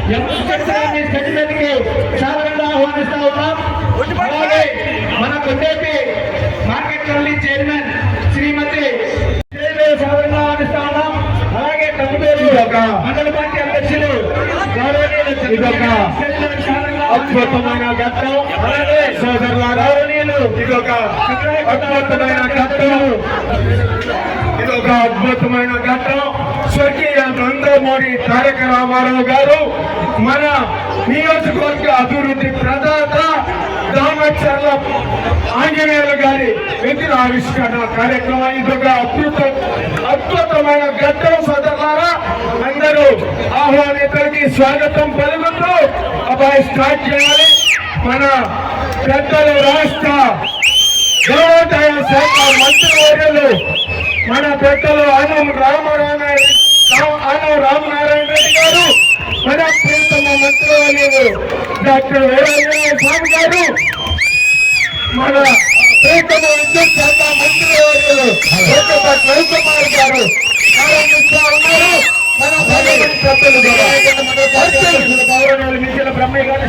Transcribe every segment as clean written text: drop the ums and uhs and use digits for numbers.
మీదకి సాధారణంగా ఆహ్వానిస్తా ఉన్నాం. అలాగే మన కొండేపి మార్కెట్ కమిటీ చైర్మన్ శ్రీమతి సాధారణంగా ఆహ్వానిస్తా ఉన్నాం. అలాగే మండల పార్టీ అధ్యక్షులు అద్భుతమైన ఘట్టం. అలాగే గౌరవనీయులు ఇదొక అద్భుతమైన ఘట్టం. ఇదొక అద్భుతమైన ఘట్టం. స్వర్గీయ నందమూరి తారక రామారావు గారు మన నియోజకవర్గ అభివృద్ధి ప్రదాత దామచర్ల ఆంజనేయులు గారి విగ్రహ ఆవిష్కరణ కార్యక్రమం. ఇదొక అద్భుతమైన ఘట్టం. సోదరులారా, అందరూ ఆహ్వానితులకి స్వాగతం పలుకుతూ అబ్బాయి స్టార్ట్ చేయాలి. మన పెద్దలు రాష్ట్ర దేవాదాయ శాఖ మంత్రివర్యులు మన పెద్దలు ఆనం రామనారాయణ రెడ్డి గారు, మన ప్రియతమ మంత్రివర్యులు డాక్టర్ వీరాంజనేయ స్వామి గారు, మన ప్రియతమ విద్యుత్ శాఖ మంత్రివర్యులు రవికుమార్ గారు ఉన్నారు. మన పెద్దలు గౌరవనీయులు మించిన బ్రహ్మయ్య గారు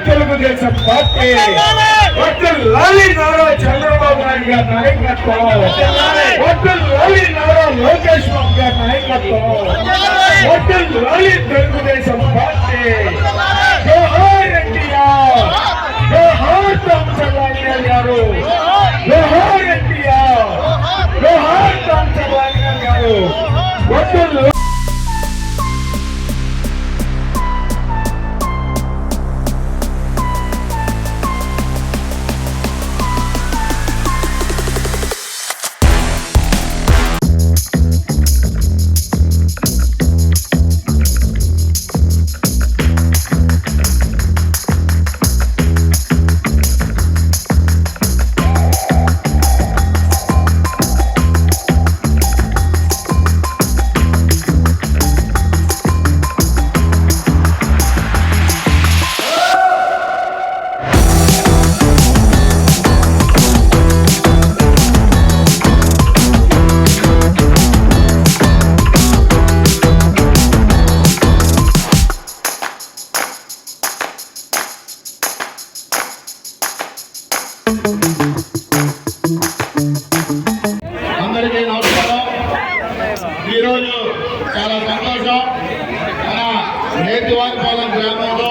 తెలుగుదేశం పార్టీ లాలి నారా చంద్రబాబు నాయుడు గారి నాయకత్వం, లాలి నారా లోకేష్ బాబు గారి నాయకత్వం, లాలి తెలుగుదేశం పార్టీ. జోహార్ ఎన్టీఆర్, జోహార్ రామచంద్రాంజనేయులు గారు, జోహార్ ఎన్టీఆర్, జోహార్ రామచంద్రాంజనేయులు గారు. అందరికీ నమస్కారం. ఈరోజు చాలా సంతోషం. మన నేతివారిపాలెం గ్రామంలో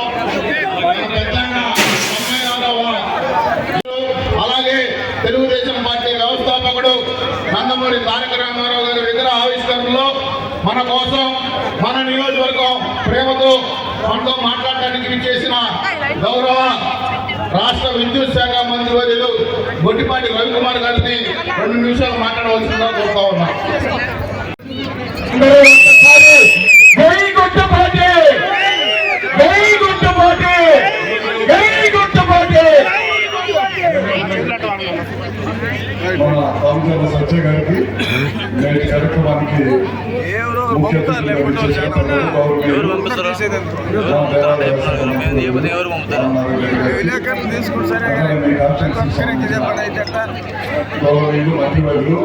అలాగే తెలుగుదేశం పార్టీ వ్యవస్థాపకుడు నందమూరి తారక రామారావు గారి విగ్రహ ఆవిష్కరణలో మన కోసం, మన నియోజకవర్గం ప్రేమతో మనతో మాట్లాడడానికి చేసిన గౌరవ రాష్ట్ర విద్యుత్ శాఖ మంత్రివర్యులు గొట్టిపాటి రవికుమార్ గారిని 2 నిమిషాలు మాట్లాడవలసిందిగా కోరుతా ఉన్నాం. మన రామచంద్ర సత్య గారికి నేటి కార్యక్రమానికి ముఖ్య గౌరవనీయులు మంత్రివర్యులు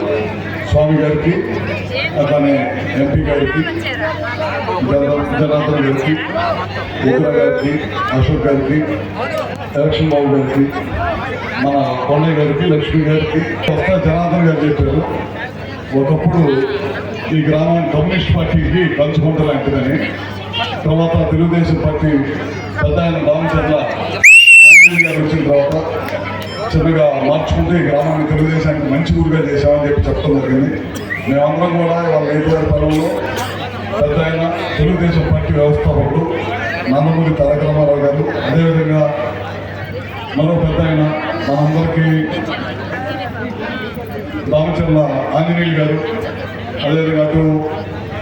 స్వామి గారికి, అతని ఎంపీ గారికి, జనార్దన్ గారికి, ఉగ్ర గారికి, అశోక్ గారికి, ఎలక్షన్ బాబు గారికి, మన కొండయ్య గారికి, లక్ష్మి గారికి. కొత్త జనార్దన్ గారు చెప్పారు, ఒకప్పుడు ఈ గ్రామం కమ్యూనిస్ట్ పార్టీకి పంచుకుంట లాంటిదని, తర్వాత తెలుగుదేశం పార్టీ పెద్ద ఆయన రామచంద్ర ఆంజనేయులు గారు వచ్చిన తర్వాత చిన్నగా మార్చుకుంటే ఈ గ్రామాన్ని తెలుగుదేశానికి మంచి ఊరుగా చేశామని చెప్పి చెప్తాం జరిగింది. మేమందరం కూడా వాళ్ళ నేటివారిపాలెంలో పెద్ద ఆయన తెలుగుదేశం పార్టీ వ్యవస్థాపకుడు నందమూరి తారక రామారావు గారు, అదేవిధంగా మరో పెద్ద ఆయన మనందరికీ రామచంద్ర ఆంజనేయులు గారు, అదేవిధంగా అటు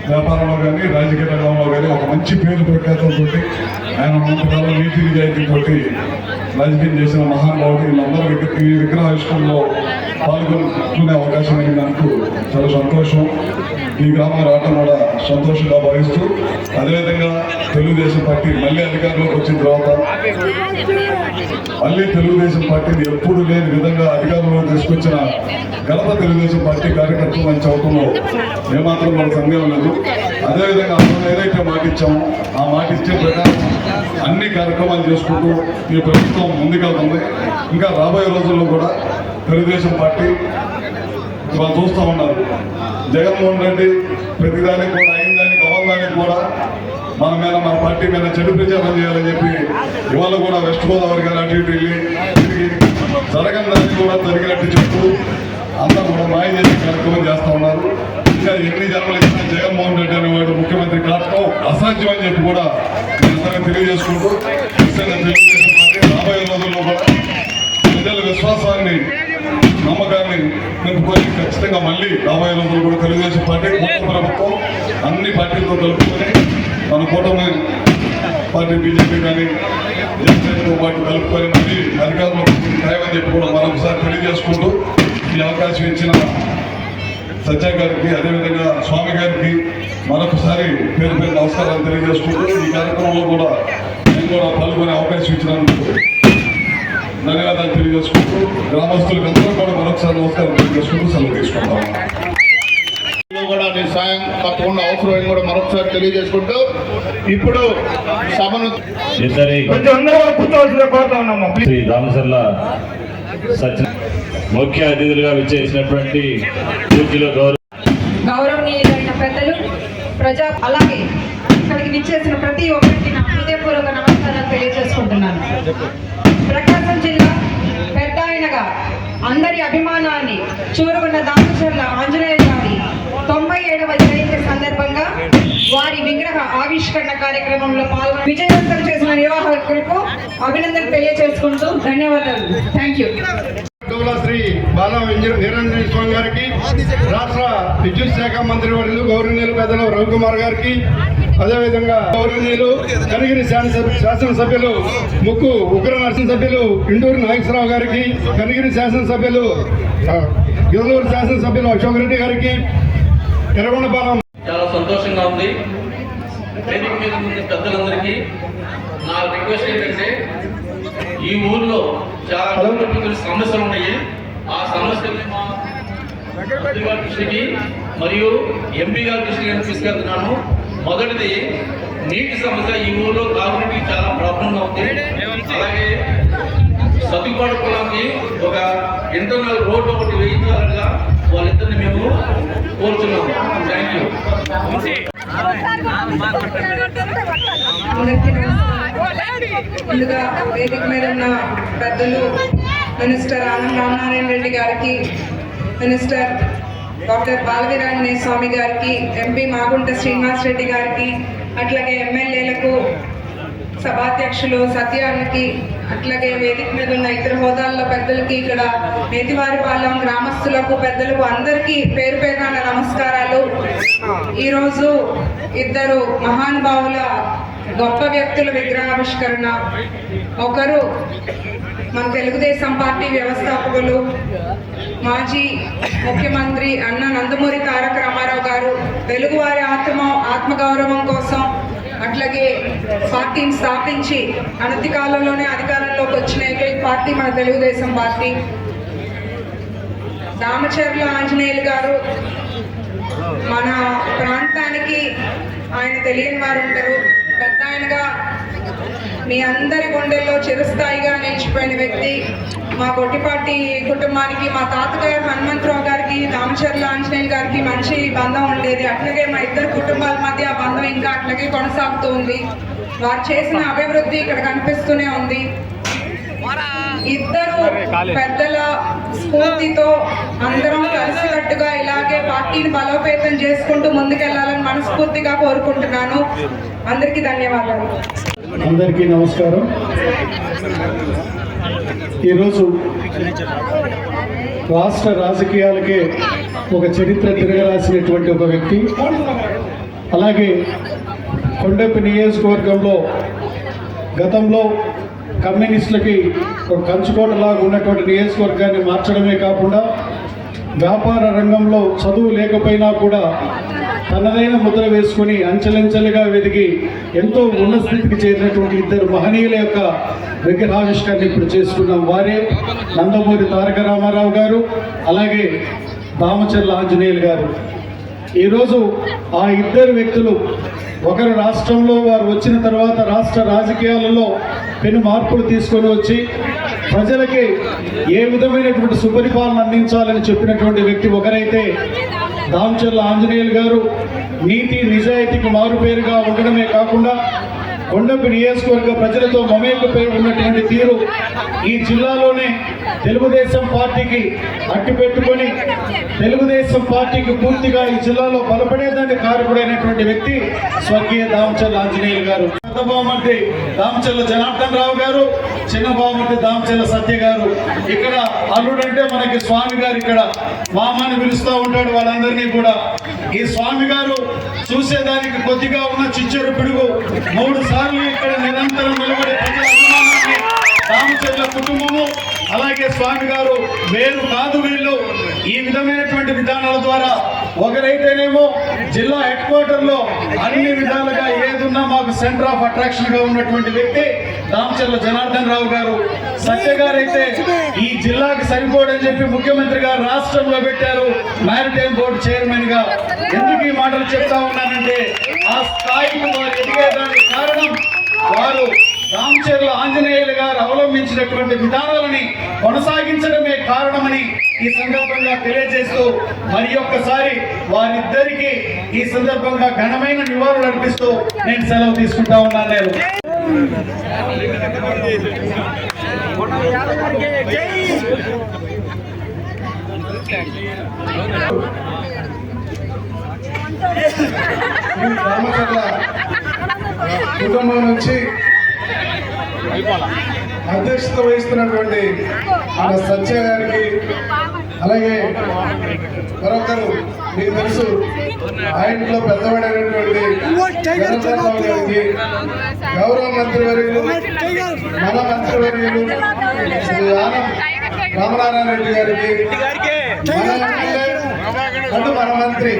వ్యాపారంలో కానీ రాజకీయ రంగంలో కానీ ఒక మంచి పేరు ప్రఖ్యాతంతో ఆయన ముందుకాలం నీతి నిజాయితీతో రాజకీయం చేసిన మహానుభావుడు. వీళ్ళందరూ ఈ విగ్రహావిష్కరణలో పాల్గొనే అవకాశం అయినందుకు చాలా సంతోషం. ఈ గ్రామం రావటం కూడా సంతోషంగా భావిస్తూ, అదేవిధంగా తెలుగుదేశం పార్టీ మళ్ళీ అధికారంలోకి వచ్చిన తర్వాత మళ్ళీ తెలుగుదేశం పార్టీని ఎప్పుడు లేని విధంగా అధికారంలో తీసుకొచ్చిన ఘనత తెలుగుదేశం పార్టీ కార్యకర్తలు అని చెప్పడంలో ఏమాత్రం మన సందేహం లేదు. అదేవిధంగా మనం ఏదైతే మాట ఇచ్చామో ఆ మాట ఇచ్చే ప్రకారం అన్ని కార్యక్రమాలు చేసుకుంటూ ఈ ప్రభుత్వం ముందుకెళ్తుంది. ఇంకా రాబోయే రోజుల్లో కూడా తెలుగుదేశం పార్టీ ఇవాళ చూస్తూ ఉన్నారు. జగన్మోహన్ రెడ్డి ప్రతిదానికి కూడా అయిందానికి అవ్వదానికి కూడా మన మీద మన పార్టీ మీద చెడు ప్రచారం చేయాలని చెప్పి ఇవాళ కూడా వెస్ట్ గోదావరి గారు అటు ఇటు వెళ్ళి తిరిగి జరగని దానికి కూడా జరిగినట్టు చెప్తూ అంతా కూడా మాయ చేసే కార్యక్రమం చేస్తూ ఉన్నారు. ఇంకా ఎన్ని జన్మలు ఇచ్చినా జగన్మోహన్ రెడ్డి అనేవాడు ముఖ్యమంత్రి కావడం అసాధ్యం అని చెప్పి కూడా అందరికీ తెలియజేసుకుంటూ తెలుగుదేశం పార్టీ రాబోయే రోజుల్లో కూడా ప్రజల విశ్వాసాన్ని నమ్మకాన్ని నింపుకొని ఖచ్చితంగా మళ్ళీ రాబోయే రోజులు కూడా తెలుగుదేశం పార్టీ కూటమి ప్రభుత్వం అన్ని పార్టీలతో కలుపుకొని మన కూటమి పార్టీ బీజేపీ కానీ జనసేనతో పాటు కలుపుకొని మళ్ళీ అధికారంలో ఖాయమని చెప్పి కూడా మరొకసారి తెలియజేసుకుంటూ ఈ అవకాశం ఇచ్చిన సత్య గారికి అదేవిధంగా స్వామి గారికి మరొకసారి పేరు పేరు నమస్కారాలు తెలియజేసుకుంటూ ఈ కార్యక్రమంలో కూడా నేను కూడా పాల్గొనే అవకాశం ఇచ్చినందుకు ధన్యవాదాలు తెలియజేసుకుంటూ గ్రామస్తులకు అందరూ కూడా మరొకసారి నమస్కారం తెలియజేసుకుంటూ సెలవు తీసుకుంటాం. కూడా నీ సాయం తప్పకుండా అవసరం కూడా మరొకసారి తెలియజేసుకుంటూ ఇప్పుడు సభను శ్రీ రామచర్ల సత్య ముఖ్య అతిథులుగా విచ్చేసినటువంటి పూజ్యులు గౌరవనీయులైన పెద్దలు అలాగే ఇక్కడికి విచ్చేసిన ప్రతి ఒక్కరికి నా హృదయపూర్వక నమస్కారాలు తెలియజేసుకుంటున్నాను. ప్రకాశం జిల్లా పెద్ద ఆయనగా అందరి అభిమానాన్ని చూరుకున్న దామచర్ల ఆంజనేయ గారి 97వ జయంతి సందర్భంగా వారి విగ్రహ ఆవిష్కరణ కార్యక్రమంలో పాల్గొని విజయవంతం చేసిన నిర్వాహకులకు అభినందనలు తెలియజేసుకుంటూ ధన్యవాదాలు. Thank you. శ్రీ బాలా వీరేంద్ర స్వామి గారికి, రాష్ట్ర విద్యుత్ శాఖ మంత్రి వర్యులు గౌరవనీయులు పెద్దలు రవికుమార్ గారికి, అదేవిధంగా గౌరవనీయులు కనిగిరి శాసనసభ్యులు ముక్కు ఉగ్ర నరసింహ సభ్యులు ఇండూరు నాగేశ్వరరావు గారికి, కనిగిరి శాసనసభ్యులు గిదలూరు శాసనసభ్యులు అశోక్ రెడ్డి గారికి, ఎర్రగొండపాలెం. చాలా సంతోషంగా ఉంది. వేదిక మీద ఉన్న పెద్దలందరికీ నా రిక్వెస్ట్ ఏంటంటే, ఈ ఊర్లో చాలా సమస్యలు ఉన్నాయి. ఆ సమస్యల్ని మా మంత్రి గారి దృష్టికి మరియు ఎంపీ గారి దృష్టికి నేను తీసుకెళ్తున్నాను. మొదటిది నీటి సమస్య. ఈ ఊర్లో తాగునీటికి చాలా ప్రాబ్లంగా ఉంది. అలాగే సత్తుపాడు పొలానికి ఒక ఇంటర్నల్ రోడ్డు ఒకటి వేయించాలగా వాళ్ళిద్దరిని మేము కోరుతున్నాము. Thank you. ముందుగా వేదిక మీద ఉన్న పెద్దలు మినిస్టర్ ఆనం రామనారాయణ రెడ్డి గారికి, మినిస్టర్ డాక్టర్ బాలవీరాంజనేయ స్వామి గారికి, ఎంపీ మాగుంట శ్రీనివాస్ రెడ్డి గారికి, అట్లాగే ఎమ్మెల్యేలకు, సభాధ్యక్షులు సత్యానికి, అట్లాగే వేదిక మీద ఉన్న ఇతర హోదాల్లో పెద్దలకి, ఇక్కడ నేతివారిపాలెం గ్రామస్తులకు పెద్దలకు అందరికీ పేరు పేరున నమస్కారాలు. ఈరోజు ఇద్దరు మహానుభావుల గొప్ప వ్యక్తుల విగ్రహావిష్కరణ. ఒకరు మన తెలుగుదేశం పార్టీ వ్యవస్థాపకులు, మాజీ ముఖ్యమంత్రి అన్న నందమూరి తారక రామారావు గారు తెలుగువారి ఆత్మగౌరవం కోసం అట్లాగే పార్టీని స్థాపించి అనతి కాలంలోనే అధికారంలోకి వచ్చిన ఏకైక పార్టీ మన తెలుగుదేశం పార్టీ. దామచర్ల ఆంజనేయులు గారు మన ప్రాంతానికి ఆయన తెలియని వారు ఉంటారు. పెద్ద ఆయనగా మీ అందరి గుండెల్లో చిరస్థాయిగా నిలిచిపోయిన వ్యక్తి. మా గొట్టిపాటి కుటుంబానికి, మా తాతగారు హనుమంతరావు గారికి, దామచర్ల ఆంజనేయులు గారికి మంచి బంధం ఉండేది. అట్లాగే మా ఇద్దరు కుటుంబాల మధ్య ఆ బంధం ఇంకా అట్లాగే కొనసాగుతూ ఉంది. వారు చేసిన అభివృద్ధి ఇక్కడ కనిపిస్తూనే ఉంది. ఇద్దరు పెద్దల స్ఫూర్తితో అందరం కలిసికట్టుగా ఇలాగే పార్టీని బలోపేతం చేసుకుంటూ ముందుకెళ్లాలని మనస్ఫూర్తిగా కోరుకుంటున్నాను. అందరికీ ధన్యవాదాలు. అందరికీ నమస్కారం. ఈరోజు రాష్ట్ర రాజకీయాలకే ఒక చరిత్ర తిరగరాసినటువంటి ఒక వ్యక్తి అలాగే కొండపి నియోజకవర్గంలో గతంలో కమ్యూనిస్టులకి ఒక కంచుకోటలాగా ఉన్నటువంటి నియోజకవర్గాన్ని మార్చడమే కాకుండా వ్యాపార రంగంలో చదువు లేకపోయినా కూడా తనదైన ముద్ర వేసుకొని అంచెలంచెలుగా వెదిగి ఎంతో ఉన్నత స్థితికి చేరినటువంటి ఇద్దరు మహనీయుల యొక్క విగ్రహావిష్కరణ ఇప్పుడు చేసుకున్నాం. వారే నందమూరి తారక రామారావు గారు, అలాగే దామచర్ల ఆంజనేయులు గారు. ఈరోజు ఆ ఇద్దరు వ్యక్తులు ఒకరు రాష్ట్రంలో వారు వచ్చిన తర్వాత రాష్ట్ర రాజకీయాలలో పెను మార్పులు తీసుకొని వచ్చి ప్రజలకి ఏ విధమైనటువంటి సుపరిపాలన అందించాలని చెప్పినటువంటి వ్యక్తి ఒకరైతే దామచర్ల ఆంజనేయులు గారు నీతి నిజాయితీకి మారుపేరుగా ఉండడమే కాకుండా కొండపి నియోజకవర్గ ప్రజలతో మమేకపై ఉన్నటువంటి తీరు ఈ జిల్లాలోనే తెలుగుదేశం పార్టీకి అట్టి పెట్టుకొని తెలుగుదేశం పార్టీకి పూర్తిగా ఈ జిల్లాలో బలపడేదానికి కారకుడైనటువంటి వ్యక్తి స్వర్గీయ దామచర్ల ఆంజనేయులు గారు. పెద్ద బావమర్తి దామచర్ల జనార్దన్ రావు గారు, చిన్న బావమర్తి దామచర్ల సత్య గారు. ఇక్కడ అల్లుడంటే మనకి స్వామి గారు ఇక్కడ మామని పిలుస్తూ ఉంటాడు వాళ్ళందరినీ కూడా. ఈ స్వామి గారు చూసేదానికి కొద్దిగా ఉన్న చిచ్చరు పిడుగు 3 సార్లు ఇక్కడ నిరంతరం నిలబడి ప్రజల అభిమానాన్ని దామచర్ల కుటుంబము అలాగే స్వామి గారు వేరు కాదు. వీళ్ళు ఈ విధమైనటువంటి విధానాల ద్వారా ఒకరైతేనేమో జిల్లా హెడ్ క్వార్టర్లో అన్ని విధాలుగా ఏదున్నా మాకు సెంటర్ ఆఫ్ అట్రాక్షన్ గా ఉన్నటువంటి వ్యక్తి దామచర్ల జనార్దన్ రావు గారు. సత్య గారు అయితే ఈ జిల్లాకి సరిపోడని చెప్పి ముఖ్యమంత్రి గారు రాష్ట్రంలో పెట్టారు మ్యారిటైమ్ బోర్డు చైర్మన్ గా. ఎందుకు ఈ మాటలు చెప్తా ఉన్నానంటే ఆ స్థాయికి వారు ఎదిగేదానికి కారణం వారు దామచర్ల ఆంజనేయులు గారు అవలంబించినటువంటి విధానాలని కొనసాగించడమే కారణమని ఈ సందర్భంగా తెలియజేస్తూ మరి ఒక్కసారి వారిద్దరికి ఈ సందర్భంగా ఘనమైన నివాళులు అర్పిస్తూ నేను సెలవు తీసుకుంటా ఉన్నాను. నేను రామచర్ల కుటుంబం నుంచి అధ్యక్షత వహిస్తున్నటువంటి మన సత్య గారికి, అలాగే మరొకరు మీకు తెలుసు ఆ ఇంట్లో పెద్దవాడైనటువంటి జనార్దన్ గారికి, గౌరవ మంత్రివర్యులు మన మంత్రివర్యులు శ్రీ ఆనం రామనారాయణ రెడ్డి గారికి, మన ఎమ్మెల్యే అటు మన మంత్రి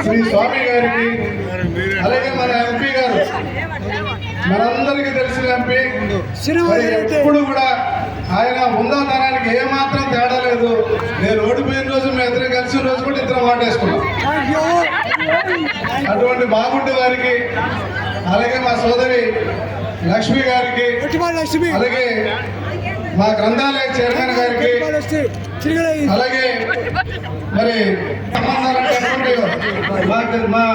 శ్రీ స్వామి గారికి, అలాగే మన ఎంపీ గారు మనందరికీ తెలిసిన ఎంపీ ఎప్పుడు కూడా ఆయన ఉందాతనానికి ఏమాత్రం తేడా లేదు. నేను ఓడిపోయిన రోజు మేము ఇద్దరు కలిసిన రోజు కూడా ఇద్దరు మాటేసుకున్నాం. అటువంటి బాగుండే వారికి, అలాగే మా సోదరి లక్ష్మి గారికి, అలాగే మా గ్రంథాలయ చైర్మన్ గారికి, అలాగే మరి మా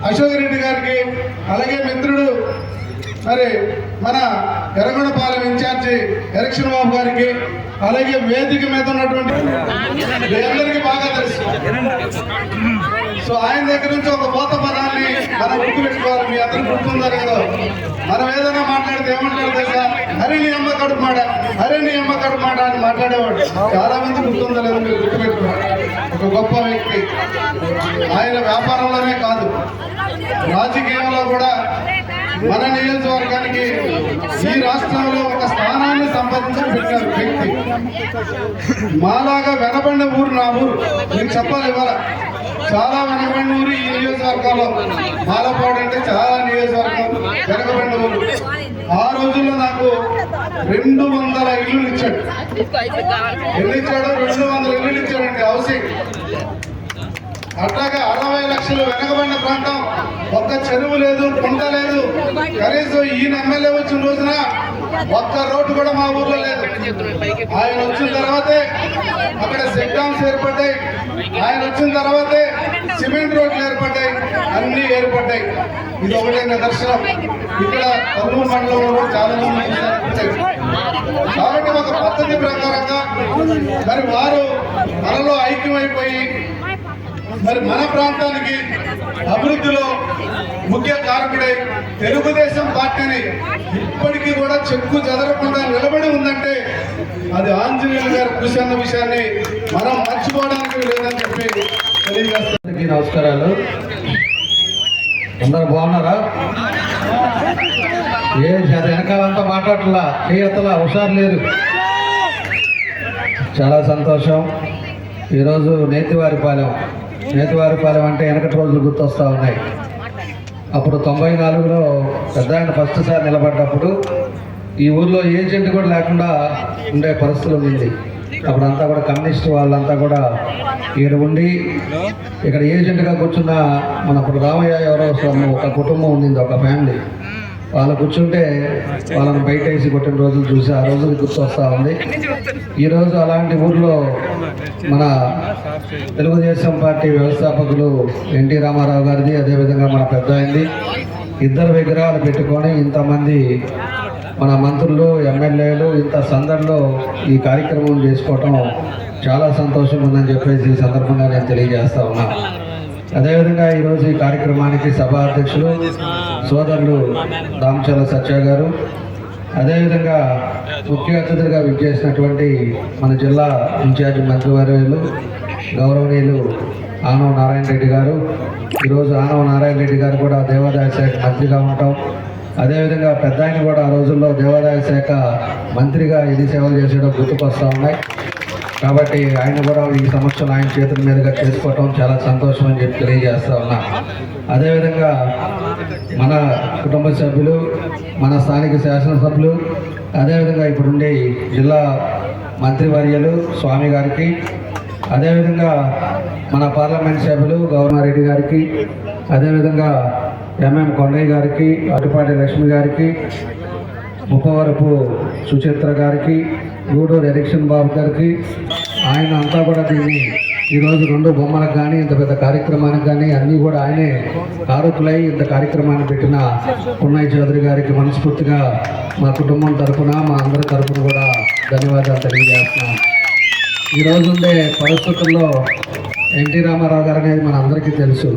అశోక్ రెడ్డి గారికి, అలాగే మిత్రుడు మరి మన ఎర్రగొండపాలెం ఇన్ఛార్జి ఎలక్షన్ బాబు గారికి, అలాగే వేదిక మీద ఉన్నటువంటి మీ అందరికీ బాగా తెలుసు. సో ఆయన దగ్గర నుంచి ఒక పోత పదాన్ని మనం గుర్తుపెట్టుకోవాలి. మీ అందరికి గుర్తుందో లేదో, మనం ఏదైనా మాట్లాడితే ఏమంటారు తెలుసా, అరే నీ అమ్మ కడుపు మాట, అరే నీ అమ్మ కడుపు మాట అని మాట్లాడేవాడు. చాలా మంది గుర్తుందో లేదో మీరు గుర్తుపెట్టుకోవాలి. ఒక గొప్ప వ్యక్తి. ఆయన వ్యాపారంలోనే కాదు రాజకీయంలో కూడా మన నియోజకవర్గానికి ఈ రాష్ట్రంలో ఒక స్థానాన్ని సంపాదించి పెట్టారు వ్యక్తి. మాలాగా వెనబడిన ఊరు నా ఊరు, మీకు చెప్పాలి ఇవాళ. చాలా వెనకబడిన ఊరు ఈ నియోజకవర్గంలో. మాలపాడు అంటే చాలా నియోజకవర్గం వెనకబడిన ఊరు. ఆ రోజుల్లో నాకు 200 ఇల్లులు ఇచ్చాడు. ఎన్ని ఇచ్చాడు? 200 ఇల్లులు ఇచ్చాడండి హౌసింగ్. అట్లాగా 60 లక్షలు వెనకబడిన ప్రాంతం, ఒక్క చెరువు లేదు, కుంట లేదు. కనీసం ఈయన ఎమ్మెల్యే వచ్చిన రోజున ఒక్క రోడ్డు కూడా మా ఊర్లో లేదు. ఆయన వచ్చిన తర్వాతే అక్కడ సెట్ డామ్స్ ఏర్పడ్డాయి. ఆయన వచ్చిన తర్వాతే సిమెంట్ రోడ్లు ఏర్పడ్డాయి, అన్ని ఏర్పడ్డాయి. ఇది ఒకటే నిదర్శనం. ఇక్కడ కర్నూలు మండలంలో కూడా చాలా మంది కాబట్టి ఒక పద్ధతి ప్రకారంగా మరి వారు మనలో ఐక్యమైపోయి మరి మన ప్రాంతానికి అభివృద్ధిలో ముఖ్య కారకుడై తెలుగుదేశం పార్టీని ఇప్పటికీ కూడా చెక్కు చెదరకుండా నిలబడి ఉందంటే అది ఆంజనేయులు గారు కృషి అన్న విషయాన్ని మనం మర్చిపోవడానికి లేదని చెప్పి తెలియజేస్తాం. అందరికీ నమస్కారాలు. అందరు బాగున్నారా? వెనకాలంతా మాట్లాడలా, చేయతలా హుషారు లేదు. చాలా సంతోషం. ఈరోజు నేతివారిపాలెం అంటే వెనకటి రోజులు గుర్తొస్తూ ఉన్నాయి. అప్పుడు 94లో పెద్ద ఆయన ఫస్ట్ సారి నిలబడ్డప్పుడు ఈ ఊర్లో ఏజెంట్ కూడా లేకుండా ఉండే పరిస్థితులు ఉంది. అప్పుడంతా కూడా కమ్యూనిస్ట్ వాళ్ళంతా కూడా ఇక్కడ ఉండి ఇక్కడ ఏజెంట్గా కూర్చున్న మన ఇప్పుడు రామయ్య ఎవరో ఒక కుటుంబం ఉండింది, ఒక ఫ్యామిలీ. వాళ్ళు కూర్చుంటే వాళ్ళని బయట వేసి కొట్టిన రోజులు చూసి ఆ రోజులు గుర్తొస్తూ ఉంది. ఈరోజు అలాంటి ఊర్లో మన తెలుగుదేశం పార్టీ వ్యవస్థాపకులు ఎన్టీ రామారావు గారిది, అదేవిధంగా మన పెద్ద అయింది, ఇద్దరు విగ్రహాలు పెట్టుకొని ఇంతమంది మన మంత్రులు ఎమ్మెల్యేలు ఇంత సందడిలో ఈ కార్యక్రమం చేసుకోవటం చాలా సంతోషం ఉందని చెప్పేసి ఈ సందర్భంగా నేను తెలియజేస్తా ఉన్నాను. అదేవిధంగా ఈరోజు ఈ కార్యక్రమానికి సభా అధ్యక్షులు సోదరులు దామచర్ల సత్య గారు, అదేవిధంగా ముఖ్య అతిథులుగా విచ్చేసినటువంటి మన జిల్లా ఇన్ఛార్జి మంత్రివర్యులు గౌరవనీయులు ఆనవ నారాయణ రెడ్డి గారు. ఈరోజు ఆనవ నారాయణ రెడ్డి గారు కూడా దేవాదాయ శాఖ మంత్రిగా ఉంటాం. అదేవిధంగా పెద్ద ఆయన కూడా ఆ రోజుల్లో దేవాదాయ శాఖ మంత్రిగా ఎన్ని సేవలు చేసేయడం గుర్తుకొస్తూ ఉన్నాయి. కాబట్టి ఆయన కూడా ఈ సంవత్సరం ఆయన చేతుల మీదుగా చేసుకోవటం చాలా సంతోషం అని చెప్పి తెలియజేస్తూ ఉన్నా. అదేవిధంగా మన కుటుంబ సభ్యులు, మన స్థానిక శాసనసభ్యులు, అదేవిధంగా ఇప్పుడుండే జిల్లా మంత్రివర్యులు స్వామి గారికి, అదేవిధంగా మన పార్లమెంట్ సభ్యులు గౌరవారెడ్డి గారికి, అదేవిధంగా ఎంఎం కొండయ్య గారికి, అటుపాటి లక్ష్మి గారికి, ముప్పవరపు సుచిత్ర గారికి, గూడూరు ఎలక్షన్ బాబు గారికి, ఆయన అంతా కూడా దీన్ని ఈరోజు 2 బొమ్మలకు కానీ ఇంత పెద్ద కార్యక్రమానికి కానీ అన్నీ కూడా ఆయనే కారకులై ఇంత కార్యక్రమాన్ని పెట్టిన పున్నయ్య చౌదరి గారికి మనస్ఫూర్తిగా మా కుటుంబం తరఫున, మా అందరి తరఫున కూడా ధన్యవాదాలు తెలియజేస్తున్నాం. ఈరోజు ఉండే పరిస్థితుల్లో ఎన్టీ రామారావు గారు అనేది మన అందరికీ తెలుసు.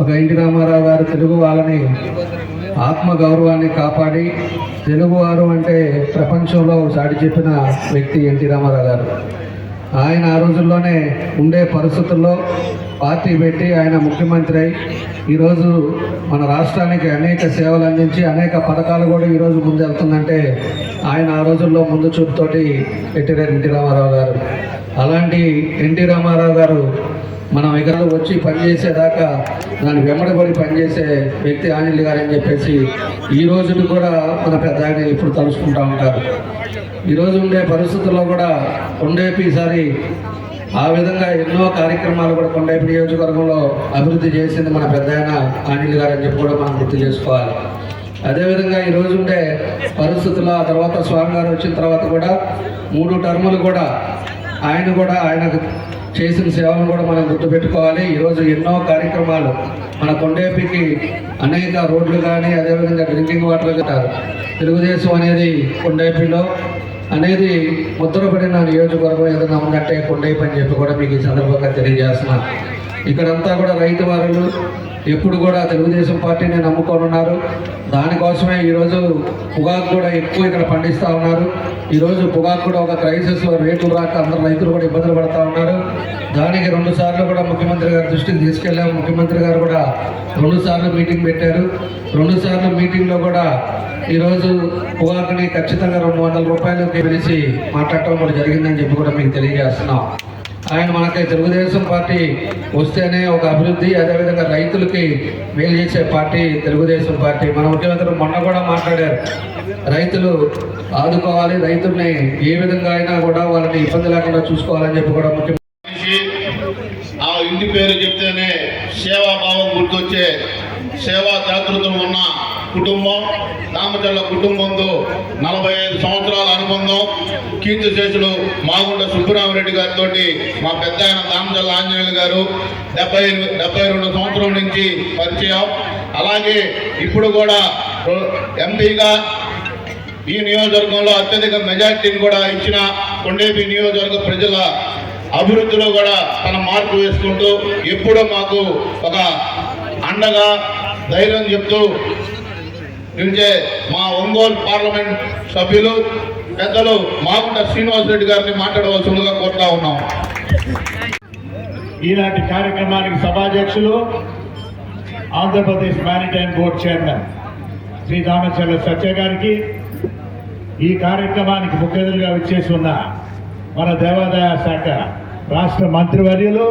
ఒక ఎన్టీ రామారావు గారు తెలుగు వాళ్ళని ఆత్మగౌరవాన్ని కాపాడి, తెలుగువారు అంటే ప్రపంచంలో సాటి చెప్పిన వ్యక్తి ఎన్టీ రామారావు గారు. ఆయన ఆ రోజుల్లోనే ఉండే పరిస్థితుల్లో పార్టీ పెట్టి ఆయన ముఖ్యమంత్రి అయి ఈరోజు మన రాష్ట్రానికి అనేక సేవలు అందించి అనేక పథకాలు కూడా ఈరోజు ముందు వెళ్తుందంటే ఆయన ఆ రోజుల్లో ముందు చూపుతోటి పెట్టారు ఎన్టీ రామారావు గారు. అలాంటి ఎన్టీ రామారావు గారు మన విగ్రహాలు వచ్చి పనిచేసేదాకా దాన్ని వెంబడబడి పనిచేసే వ్యక్తి ఆంజనేయులు గారు అని చెప్పేసి ఈ రోజుని కూడా మన పెద్ద ఆయన ఇప్పుడు తలుచుకుంటూ ఉంటారు. ఈరోజు ఉండే పరిస్థితుల్లో కూడా కొండేపు ఈసారి ఆ విధంగా ఎన్నో కార్యక్రమాలు కూడా కొండేపు నియోజకవర్గంలో అభివృద్ధి చేసింది మన పెద్ద ఆయన ఆంజనేయులు గారు అని చెప్పి కూడా మనం గుర్తు చేసుకోవాలి. అదేవిధంగా ఈరోజు ఉండే పరిస్థితుల్లో ఆ తర్వాత స్వామి గారు వచ్చిన తర్వాత కూడా 3 టర్ములు కూడా ఆయన చేసిన సేవలను కూడా మనం గుర్తుపెట్టుకోవాలి. ఈరోజు ఎన్నో కార్యక్రమాలు మన కొండేపికి అనేక రోడ్లు కానీ, అదేవిధంగా డ్రింకింగ్ వాటర్ కట్టారు. తెలుగుదేశం అనేది కొండేపిలో అనేది ముద్రపడిన నియోజకవర్గం ఏదైనా ఉందంటే కొండేపి అని చెప్పి కూడా మీకు ఈ సందర్భంగా తెలియజేస్తున్నాను. ఇక్కడంతా కూడా రైతు వారులు ఎప్పుడు కూడా తెలుగుదేశం పార్టీని నమ్ముకొని ఉన్నారు. దానికోసమే ఈరోజు పొగాకు కూడా ఎక్కువ ఇక్కడ పండిస్తూ ఉన్నారు. ఈరోజు పొగాకు కూడా ఒక క్రైసిస్లో రేట్లు రాక అందరు రైతులు కూడా ఇబ్బందులు పడుతూ ఉన్నారు. దానికి 2 సార్లు కూడా ముఖ్యమంత్రి గారి దృష్టికి తీసుకెళ్ళాము. ముఖ్యమంత్రి గారు కూడా 2 సార్లు మీటింగ్ పెట్టారు. 2 సార్లు మీటింగ్లో కూడా ఈరోజు పొగాకుని ఖచ్చితంగా 200 రూపాయలకి పిలిచి మాట్లాడటం కూడా జరిగిందని చెప్పి కూడా మీకు తెలియజేస్తున్నాం. ఆయన మనకి తెలుగుదేశం పార్టీ వస్తేనే ఒక అభివృద్ధి, అదేవిధంగా రైతులకి మేలు చేసే పార్టీ తెలుగుదేశం పార్టీ. మన ముఖ్యమంత్రి మొన్న కూడా మాట్లాడారు, రైతులు ఆదుకోవాలి, రైతుల్ని ఏ విధంగా అయినా కూడా వాళ్ళని ఇబ్బంది లేకుండా చూసుకోవాలని చెప్పి కూడా ముఖ్యమంత్రి ఆ ఇంటి పేరు చెప్తేనే సేవాభావం గుర్తొచ్చే సేవా దాతృత్వం ఉన్న కుటుంబం దామచర్ల కుటుంబంతో 45 సంవత్సరాల అనుబంధం. కీర్తిశేషులు మాగుండ సుబ్బరామరెడ్డి గారితో మా పెద్ద ఆయన దామచర్ల ఆంజనేయులు గారు 72 సంవత్సరం నుంచి పరిచయం. అలాగే ఇప్పుడు కూడా ఎంపీగా ఈ నియోజకవర్గంలో అత్యధిక మెజార్టీని కూడా ఇచ్చిన కొండేపి నియోజకవర్గ ప్రజల అభివృద్ధిలో కూడా తన మార్పు వేసుకుంటూ ఎప్పుడూ మాకు ఒక అండగా ధైర్యం చెప్తూ నిలిచే మా ఒంగోలు పార్లమెంట్ సభ్యులు పెద్దలు మాగుంట శ్రీనివాసరెడ్డి గారిని మాట్లాడవలసిందిగా కోరుతా ఉన్నాం. ఈనాటి కార్యక్రమానికి సభాధ్యక్షులు Andhra Pradesh maritime board chairman Shri Damacharla Satya గారికి, ఈ కార్యక్రమానికి ముఖ్య అతిథులుగా విచ్చేసి ఉన్న మన దేవాదాయ శాఖ రాష్ట్ర మంత్రివర్యులు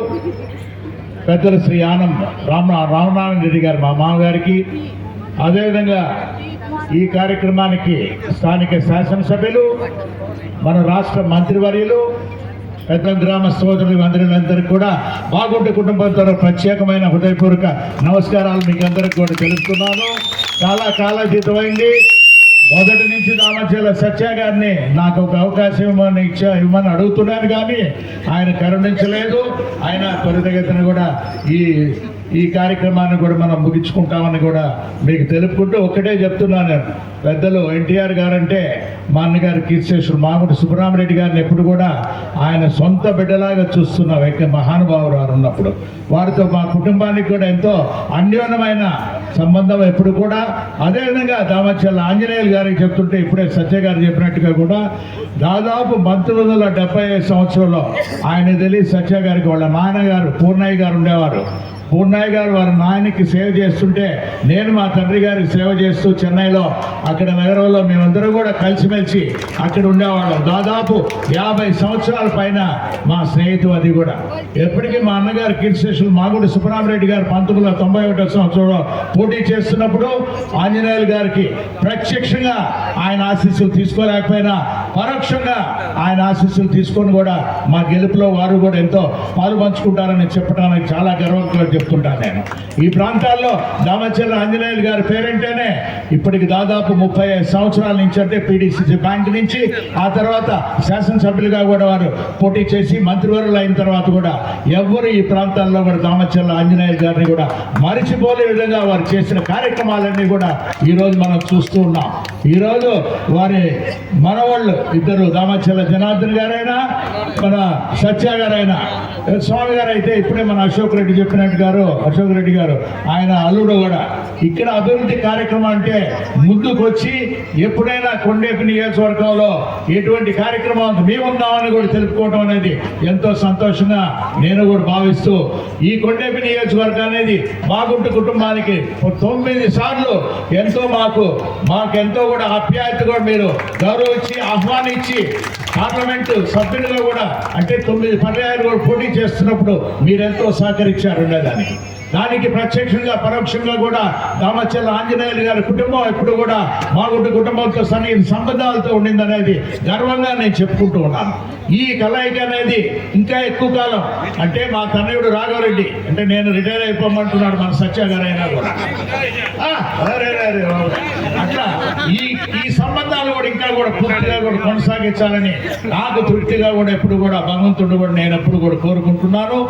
పెద్దలు శ్రీ ఆనం రామనారాయణ రెడ్డి గారు మా మామగారికి, అదేవిధంగా ఈ కార్యక్రమానికి స్థానిక శాసనసభ్యులు మన రాష్ట్ర మంత్రివర్యులు పెద్ద గ్రామ సోదరులు అందరికీ కూడా మాగుంట కుటుంబంతో ప్రత్యేకమైన హృదయపూర్వక నమస్కారాలు మీకు అందరికీ కూడా తెలుపుతున్నాను. చాలా కాలాతీతమైంది. మొదటి నుంచి దామచర్ల సత్య గారిని నాకు ఒక అవకాశం ఇవ్వమని అడుగుతున్నాను, కానీ ఆయన కరుణించలేదు. ఆయన త్వరితగతిన కూడా ఈ కార్యక్రమాన్ని కూడా మనం ముగించుకుంటామని కూడా మీకు తెలుపుకుంటూ ఒక్కటే చెప్తున్నాను నేను. పెద్దలు ఎన్టీఆర్ గారంటే మా అన్నగారు కీర్తిశేషుడు మాగుంట సుబ్బరామరెడ్డి గారిని ఎప్పుడు కూడా ఆయన సొంత బిడ్డలాగా చూస్తున్న వ్యక్తి, మహానుభావుడు వారు ఉన్నప్పుడు. వారితో మా కుటుంబానికి కూడా ఎంతో అన్యోన్యమైన సంబంధం ఎప్పుడు కూడా. అదేవిధంగా దామచర్ల ఆంజనేయులు గారికి చెప్తుంటే ఇప్పుడే సత్య గారు చెప్పినట్టుగా కూడా దాదాపు 1975 సంవత్సరంలో ఆయన తెలియ సత్య గారికి వాళ్ళ నాన్నగారు పూర్ణయ్య గారు ఉండేవారు. పూర్ణయ్య గారు వారి నాయనకి సేవ చేస్తుంటే నేను మా తండ్రి గారికి సేవ చేస్తూ చెన్నైలో అక్కడ నగరంలో మేమందరం కూడా కలిసిమెలిసి అక్కడ ఉండేవాళ్ళం. దాదాపు 50 సంవత్సరాల పైన మా స్నేహితులు. అది కూడా ఎప్పటికీ మా అన్నగారు కీర్తిశేషులు మాగుంట సుబ్బరామరెడ్డి గారు 1991 సంవత్సరంలో పోటీ చేస్తున్నప్పుడు ఆంజనేయులు గారికి ప్రత్యక్షంగా ఆయన ఆశీస్సులు తీసుకోలేకపోయినా పరోక్షంగా ఆయన ఆశీస్సులు తీసుకొని కూడా మా గెలుపులో వారు కూడా ఎంతో పాలు పంచుకుంటారని చెప్పడానికి చాలా గర్వంగా చెప్తుంటాను నేను. ఈ ప్రాంతాల్లో దామచర్ల ఆంజనేయులు గారి పేరంటేనే ఇప్పటికి దాదాపు 35 సంవత్సరాల నుంచి, అంటే పీడీసీసీ బ్యాంక్ నుంచి ఆ తర్వాత శాసనసభ్యులుగా కూడా వారు పోటీ చేసి మంత్రివర్యులు అయిన తర్వాత కూడా ఎవ్వరు ఈ ప్రాంతాల్లో కూడా దామచర్ల ఆంజనేయులు గారిని కూడా మరిచిపోలే విధంగా వారు చేసిన కార్యక్రమాలన్నీ కూడా ఈరోజు మనం చూస్తూ ఉన్నాం. ఈరోజు వారి మనవాళ్ళు ఇద్దరు, దామచర్ల జనార్దన్ గారైనా మన సత్య గారైనా, స్వామి గారు అయితే ఇప్పుడే మన అశోక్ రెడ్డి గారు ఆయన అల్లుడు కూడా ఇక్కడ అభివృద్ధి కార్యక్రమం అంటే ముందుకు వచ్చి ఎప్పుడైనా కొండేపి నియోజకవర్గంలో ఎటువంటి కార్యక్రమం మేమున్నామని కూడా తెలుపుకోవడం అనేది ఎంతో సంతోషంగా నేను కూడా భావిస్తూ, ఈ కొండేపి నియోజకవర్గం అనేది మాగుంట కుటుంబానికి 9 సార్లు ఎంతో మాకెంతో కూడా ఆప్యాయత కూడా మీరు గౌరవించి ఆహ్వానించి పార్లమెంటు సభ్యులుగా కూడా అంటే 9 పర్యాయాలు కూడా పోటీ చేస్తున్నప్పుడు మీరెంతో సహకరించారు ఉండేదానికి. దానికి ప్రత్యక్షంగా పరోక్షంగా కూడా దామచర్ల ఆంజనేయులు గారి కుటుంబం ఎప్పుడు కూడా మాగుంట కుటుంబంతో సన్నిహిత సంబంధాలతో ఉండిందనేది గర్వంగా నేను చెప్పుకుంటూ ఉన్నాను. ఈ కలయిక అనేది ఇంకా ఎక్కువ కాలం, అంటే మా తనయుడు రాఘవరెడ్డి అంటే నేను రిటైర్ అయిపోమంటున్నాడు మన సత్య గారైనా కూడా అట్లా ఈ సంబంధాలు కూడా ఇంకా కూడా పూర్తిగా కూడా కొనసాగించాలని నాకు తృప్తిగా కూడా ఎప్పుడు కూడా భగవంతుడు కూడా నేను ఎప్పుడు కూడా కోరుకుంటున్నాను.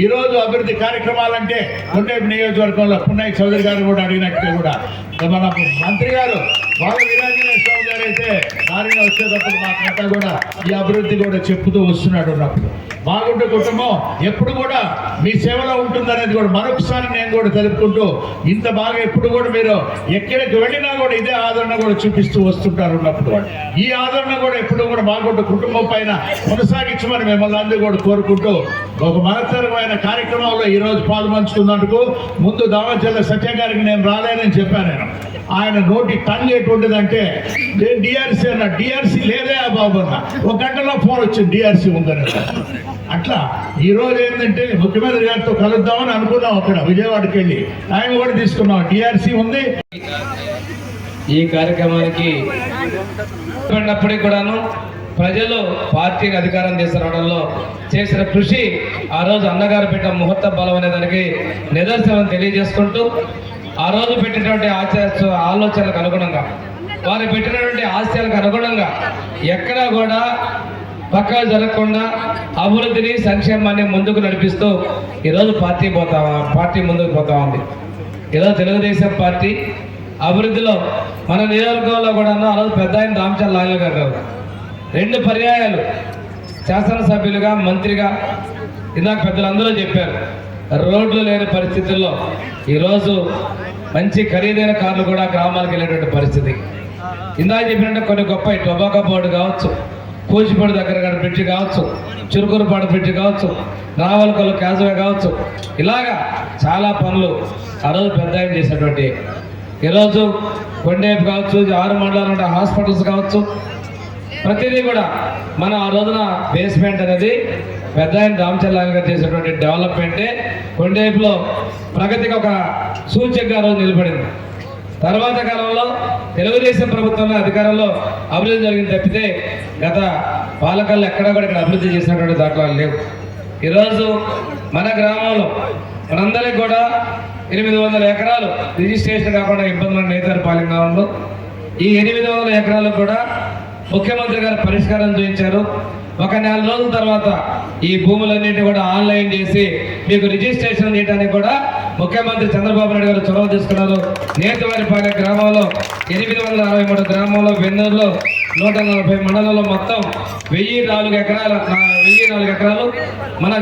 ఈరోజు అభివృద్ధి కార్యక్రమాలంటే కొండేపి నియోజకవర్గంలో పున్నయ్య చౌదరి గారు కూడా అడిగినట్టుగా కూడా మన మంత్రి గారు బాల వీరాంజనేయ స్వామి గారు అయితే దారిలో వచ్చేటప్పుడు మాకంతా కూడా ఈ అభివృద్ధి కూడా చెప్పుతూ వస్తున్నాడు. ఉన్నప్పుడు మాగుంట కుటుంబం ఎప్పుడు కూడా మీ సేవలో ఉంటుందనేది కూడా మరొకసారి నేను కూడా తెలుపుకుంటూ, ఇంత బాగా ఎప్పుడు కూడా మీరు ఎక్కడికి వెళ్ళినా కూడా ఇదే ఆదరణ కూడా చూపిస్తూ వస్తుంటారు. ఉన్నప్పుడు ఈ ఆదరణ కూడా ఎప్పుడు కూడా మాగుంట కుటుంబం పైన కొనసాగించమని మిమ్మల్ని అందరూ కూడా కోరుకుంటూ, ఒక మహత్తరమైన కార్యక్రమంలో ఈరోజు పాల్పంచుకున్నందుకు ముందు దామచర్ల సత్య గారికి నేను రాలేనని చెప్పాను. నేను ఆయన నోటి టంగ్ ఎటువంటిదంటే డిఆర్సీ అన్న, డిఆర్సీ లేదే బాబు అన్న, 1 గంటలో ఫోన్ వచ్చింది డిఆర్సీ ఉందని. అట్లా ఈరోజు ఏంటంటే ముఖ్యమంత్రి గారితో కలుద్దామని అనుకున్నాం, అక్కడ విజయవాడకి వెళ్ళి ఆయన కూడా తీసుకున్నాం, డిఆర్సీ ఉంది. ఈ కార్యక్రమానికి ఉన్నప్పటికీ కూడాను ప్రజలు పార్టీకి అధికారం తీసుకురావడంలో చేసిన కృషి ఆ రోజు అన్నగారు పెట్టిన ముహూర్త బలం అనే దానికి నిదర్శనం తెలియజేసుకుంటూ, ఆ రోజు పెట్టినటువంటి ఆలోచనలకు అనుగుణంగా, వారు పెట్టినటువంటి ఆశయాలకు అనుగుణంగా ఎక్కడా కూడా పక్కా జరగకుండా అభివృద్ధిని సంక్షేమాన్ని ముందుకు నడిపిస్తూ ఈరోజు పార్టీ ముందుకు పోతా ఉంది. ఈరోజు తెలుగుదేశం పార్టీ అభివృద్ధిలో మన నియోజకవర్గంలో కూడా ఆ రోజు పెద్ద ఆయన రామచంద్ర లాల్ గారు 2 పర్యాయాలు శాసనసభ్యులుగా మంత్రిగా ఇందాక పెద్దలందరూ చెప్పారు, రోడ్లు లేని పరిస్థితుల్లో ఈరోజు మంచి ఖరీదైన కార్లు కూడా గ్రామాలకు వెళ్ళేటువంటి పరిస్థితి. ఇందాక చెప్పినట్టు కొన్ని గొప్ప టొబాకో బోర్డు కావచ్చు, కూచిపూడి దగ్గర బ్రిడ్జ్ కావచ్చు, చురుకురుపాడు బ్రిడ్జ్ కావచ్చు, రావలకొల్లు క్యాజ్వే కావచ్చు, ఇలాగా చాలా పనులు ఆ రోజు పెద్ద ఆయన చేసినటువంటి. ఈరోజు కొండేపు కావచ్చు, 6 మండలాలు ఉండే హాస్పిటల్స్ కావచ్చు, ప్రతిదీ కూడా మనం ఆ రోజున బేస్మెంట్ అనేది పెద్ద ఆయన రామచంద్రరావు గారు చేసినటువంటి డెవలప్మెంటే కొండేపులో ప్రగతికి ఒక సూచకగా ఆ రోజు నిలబడింది. తర్వాత కాలంలో తెలుగుదేశం ప్రభుత్వంలో అధికారంలో అభివృద్ధి జరిగింది తప్పితే గత పాలకల్లో ఎక్కడా కూడా ఇక్కడ అభివృద్ధి చేసినటువంటి దాఖలాలు లేవు. ఈరోజు మన గ్రామంలో మనందరికీ కూడా 800 ఎకరాలు రిజిస్ట్రేషన్ కాకుండా ఇబ్బంది ఉన్న నేతపాలెం గ్రామంలో ఈ 800 ఎకరాలకు కూడా ముఖ్యమంత్రి గారు పరిష్కారం చూపించారు. ఒక 4 రోజుల తర్వాత ఈ భూములన్నింటినీ కూడా ఆన్లైన్ చేసి మీకు రిజిస్ట్రేషన్ చేయడానికి కూడా ముఖ్యమంత్రి చంద్రబాబు నాయుడు గారు చొరవ తీసుకున్నారు. నేతివారిపాలెం గ్రామంలో 863 గ్రామంలో, వెన్నూరులో 140 మండలంలో మొత్తం 1004 ఎకరాలు మన